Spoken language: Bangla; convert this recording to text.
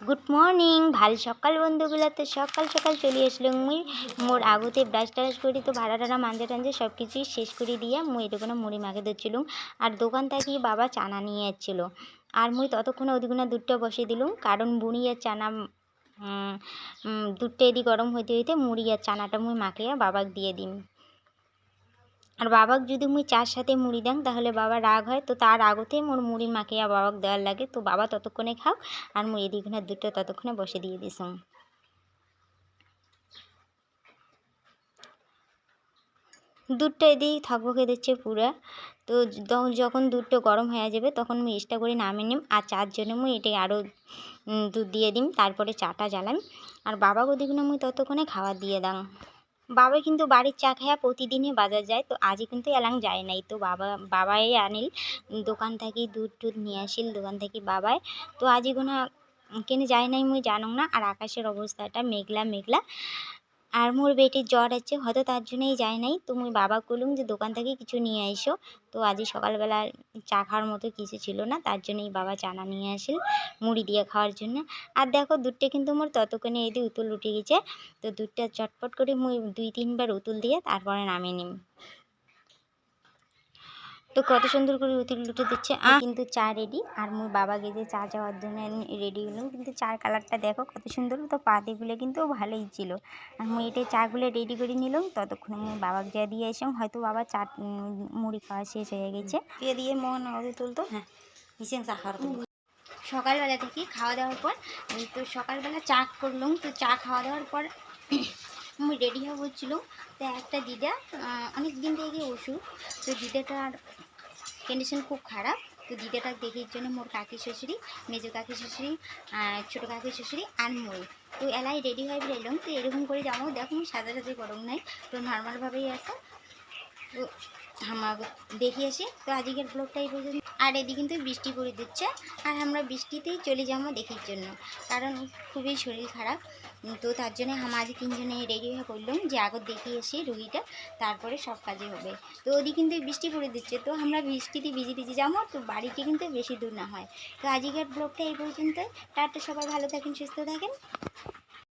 গুড মর্নিং ভাল সকাল বন্ধুগুলা। তো সকাল সকাল চলে আসলাম মুই মোর আগতে ব্রাশ ট্রাশ করি তো ভাড়া টাড়া মাঞ্জা টাঞ্জা সব কিছুই শেষ করে দিয়ে মুই এটুকুনা মুড়ি মাখে দিচ্ছিলুম। আর দোকান থেকে বাবা চানা নিয়ে যাচ্ছিলো আর মুই ততক্ষণে ওদিকুনা দুধটা বসিয়ে দিলুম, কারণ মুড়ি আর চানা দুধটা এদি গরম হইতে হইতে মুড়ি আর চানাটা মুই মাখিয়ে বাবাক দিয়ে দিম। আর বাবাক যদি মুই চার সাথে মুড়ি দাং তাহলে বাবা রাগ হয়, তো তার আগতে মোর মুড়ি মাখিয়া বাবাক দেওয়ার লাগে। তো বাবা ততক্ষণে খাও আর মুই এদিকে দুধটা ততক্ষণে বসে দিয়ে দিছাম। দুধটা এদিকে থকবকে দিচ্ছে পুরা। তো যখন দুধটা গরম হয়ে যাবে তখন মুই এক্সট্রা করে নামিয়ে নিম, আর চার জন্য মুই এটাই আরও দুধ দিয়ে দিম, তারপরে চাটা জ্বালাম। আর বাবা ওদিকে মুই ততক্ষণে খাবার দিয়ে দাং। বাবা কিন্তু বাড়ির চা খায়া প্রতিদিনই বাজার যায়, তো আজই কিন্তু এলাং যায় নাই। তো বাবাই আনিল দোকান থেকে, দুধ টুধ নিয়ে আসিল দোকান থেকে বাবাই। তো আজই কোনো কেন যায় নাই মুই জানং না। আর আকাশের অবস্থাটা মেঘলা মেঘলা, আর মোর বেটির জ্বর আছে, হয়তো তার জন্যই যায় নাই। তো মুই বাবা কইলুম যে দোকান থেকে কিছু নিয়ে আইসো। তো আজই সকালবেলা চা খাওয়ার মতো কিছু ছিল না, তার জন্যই বাবা চানা নিয়ে আসিল মুড়ি দিয়ে খাওয়ার জন্য। আর দেখো দুধটা কিন্তু মোর ততক্ষণে এদি উতুল উঠে গেছে। তো দুধটা চটপট করে মুই 2-3 বার উতুল দিয়ে তারপরে নামিয়ে নিম। তো কত সুন্দর করে উতুল উঠে দিচ্ছে। কিন্তু চা রেডি, আর মুই বাবা গেছে চা যাওয়ার জন্য রেডি হলাম। কিন্তু চার কালারটা দেখো কত সুন্দর, তো পাতিগুলো কিন্তু ভালোই ছিল। আর মুই এটা চাগুলো রেডি করে নিলাম, ততক্ষণে মুই বাবাক যা দিয়ে এসলাম। হয়তো বাবা চা মুড়ি খাওয়া শেষ হয়ে গেছে। দিয়ে দিয়ে মোহন উতুল তো হ্যাঁ মিশিয়ে চা খাওয়ার। সকালবেলা থেকে খাওয়া দাওয়ার পর তো সকালবেলা চা করলাম। তো চা খাওয়া দাওয়ার পর আমি রেডি হয়ে বলছিলাম। তো একটা দিদা অনেক দিন থেকে ওষুধ, তো দিদাটার কন্ডিশন খুব খারাপ। তো দিদাটাকে দেখির জন্য মোর কাকি শ্বশুরি, মেজো কাকি শ্বশুরি, ছোটো কাকি শ্বশুরি আর মই তো এলাই রেডি হয়ে বেরোলাম। তো এরকম করে যাবো, দেখো সাজা সাজি গরম নাই, তো নর্মালভাবেই আছে। তো আমার দেখি আসি। তো আজকের ব্লগটা এই পর্যন্ত। আর এদিকে কিন্তু বৃষ্টি পড়ে দিচ্ছে, আর আমরা বৃষ্টিতেই চলে যাবো দেখির জন্য, কারণ খুবই শরীর খারাপ। তো তার জন্য আমাদের তিনজনে রেডি হয়ে করলাম যে আগত দেখিয়ে আসি রুগীটা, তারপরে সব কাজে হবে। তো ওদিকে কিন্তু বৃষ্টি পড়ে দিচ্ছে, তো আমরা বৃষ্টিতে ভিজে ভিজে যাবো। তো বাড়িতে কিন্তু বেশি দূর না হয়। তো আজকের ব্লগটা এই পর্যন্ত। টাটা, সবাই ভালো থাকেন, সুস্থ থাকেন।